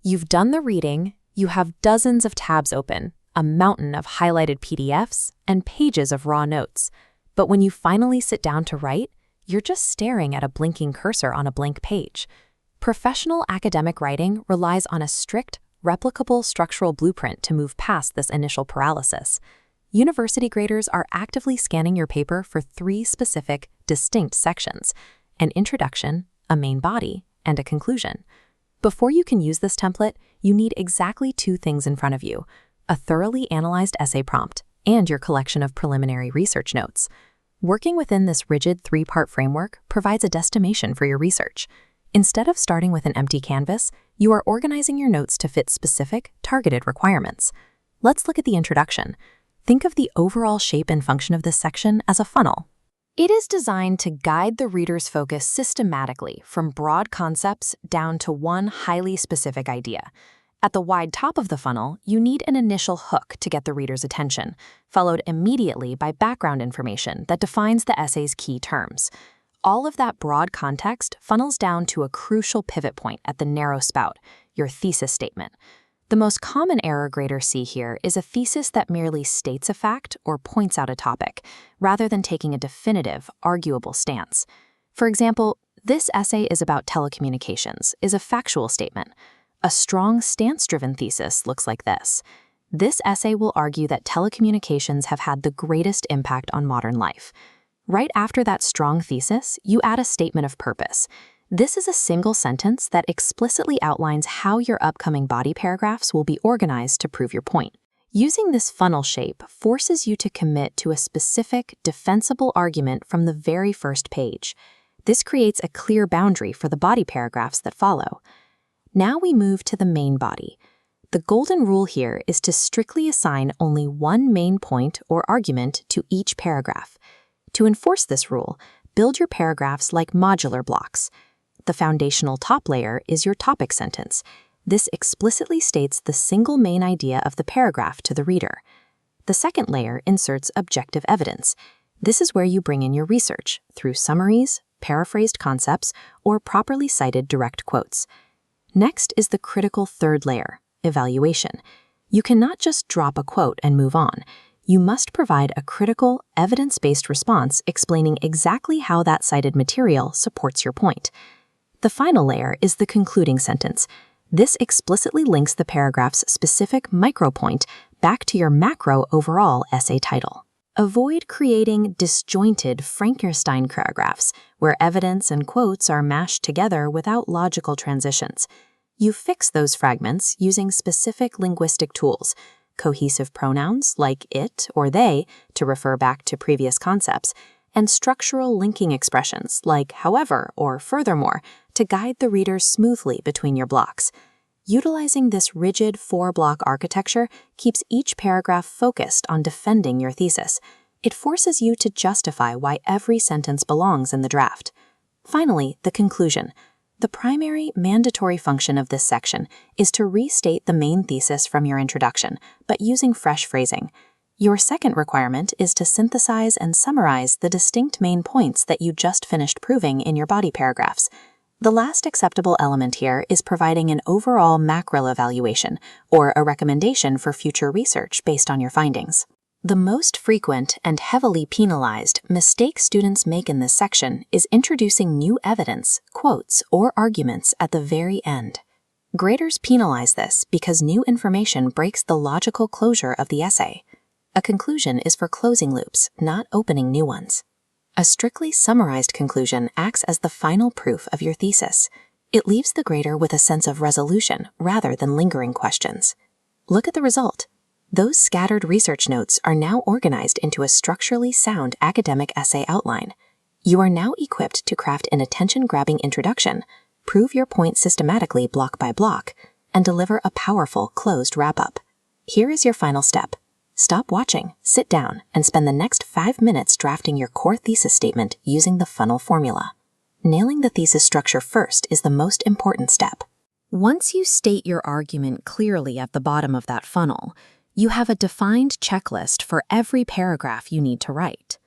You've done the reading, you have dozens of tabs open, a mountain of highlighted PDFs, and pages of raw notes. But when you finally sit down to write, you're just staring at a blinking cursor on a blank page. Professional academic writing relies on a strict, replicable structural blueprint to move past this initial paralysis. University graders are actively scanning your paper for 3 specific, distinct sections: an introduction, a main body, and a conclusion. Before you can use this template, you need exactly 2 things in front of you: a thoroughly analyzed essay prompt and your collection of preliminary research notes. Working within this rigid 3-part framework provides a destination for your research. Instead of starting with an empty canvas, you are organizing your notes to fit specific, targeted requirements. Let's look at the introduction. Think of the overall shape and function of this section as a funnel. It is designed to guide the reader's focus systematically from broad concepts down to one highly specific idea. At the wide top of the funnel, you need an initial hook to get the reader's attention, followed immediately by background information that defines the essay's key terms. All of that broad context funnels down to a crucial pivot point at the narrow spout, your thesis statement. The most common error graders see here is a thesis that merely states a fact or points out a topic, rather than taking a definitive, arguable stance. For example, "This essay is about telecommunications" is a factual statement. A strong stance-driven thesis looks like this: "This essay will argue that telecommunications have had the greatest impact on modern life." Right after that strong thesis, you add a statement of purpose. This is a single sentence that explicitly outlines how your upcoming body paragraphs will be organized to prove your point. Using this funnel shape forces you to commit to a specific, defensible argument from the very first page. This creates a clear boundary for the body paragraphs that follow. Now we move to the main body. The golden rule here is to strictly assign only one main point or argument to each paragraph. To enforce this rule, build your paragraphs like modular blocks. The foundational top layer is your topic sentence. This explicitly states the single main idea of the paragraph to the reader. The second layer inserts objective evidence. This is where you bring in your research through summaries, paraphrased concepts, or properly cited direct quotes. Next is the critical third layer, evaluation. You cannot just drop a quote and move on. You must provide a critical, evidence-based response explaining exactly how that cited material supports your point. The final layer is the concluding sentence. This explicitly links the paragraph's specific micro-point back to your macro overall essay title. Avoid creating disjointed Frankenstein paragraphs where evidence and quotes are mashed together without logical transitions. You fix those fragments using specific linguistic tools: cohesive pronouns like it or they to refer back to previous concepts, and structural linking expressions like however or furthermore to guide the reader smoothly between your blocks. Utilizing this rigid 4-block architecture keeps each paragraph focused on defending your thesis. It forces you to justify why every sentence belongs in the draft. Finally, the conclusion. The primary mandatory function of this section is to restate the main thesis from your introduction, but using fresh phrasing. Your second requirement is to synthesize and summarize the distinct main points that you just finished proving in your body paragraphs. The last acceptable element here is providing an overall macro evaluation, or a recommendation for future research based on your findings. The most frequent and heavily penalized mistake students make in this section is introducing new evidence, quotes, or arguments at the very end. Graders penalize this because new information breaks the logical closure of the essay. A conclusion is for closing loops, not opening new ones. A strictly summarized conclusion acts as the final proof of your thesis. It leaves the grader with a sense of resolution rather than lingering questions. Look at the result. Those scattered research notes are now organized into a structurally sound academic essay outline. You are now equipped to craft an attention-grabbing introduction, prove your point systematically block by block, and deliver a powerful closed wrap-up. Here is your final step. Stop watching, sit down, and spend the next 5 minutes drafting your core thesis statement using the funnel formula. Nailing the thesis structure first is the most important step. Once you state your argument clearly at the bottom of that funnel, you have a defined checklist for every paragraph you need to write.